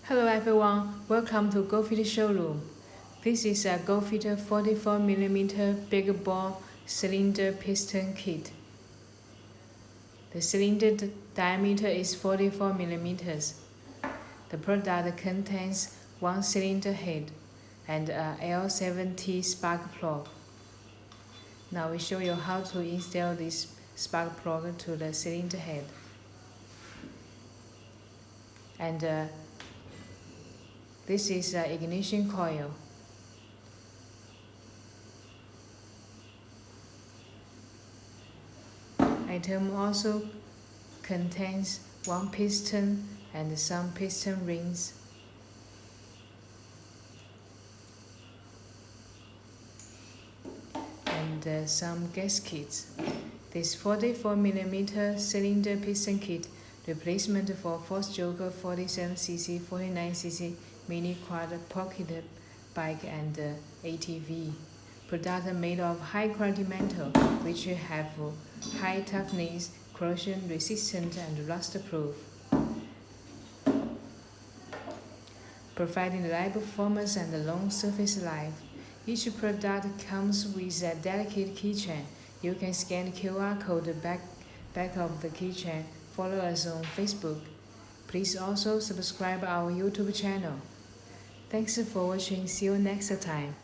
Hello everyone, welcome to GOOFIT showroom. This is a GOOFIT 44mm big bore cylinder piston kit. The cylinder diameter is 44mm. The product contains one cylinder head and a L7T spark plug. Now we show you how to install this spark plug to the cylinder head. And this is an ignition coil. Item also contains one piston and some piston rings. And some gaskets. This 44mm cylinder piston kit replacement for 4-stroke 47cc 49cc mini quad pocket bike and ATV. Product made of high quality metal which have high toughness, corrosion resistant and rust proof, providing reliable performance and long surface life. Each product comes with a delicate keychain. You can scan the QR code back of the keychain. Follow us on Facebook. Please also subscribe our YouTube channel. Thanks for watching. See you next time.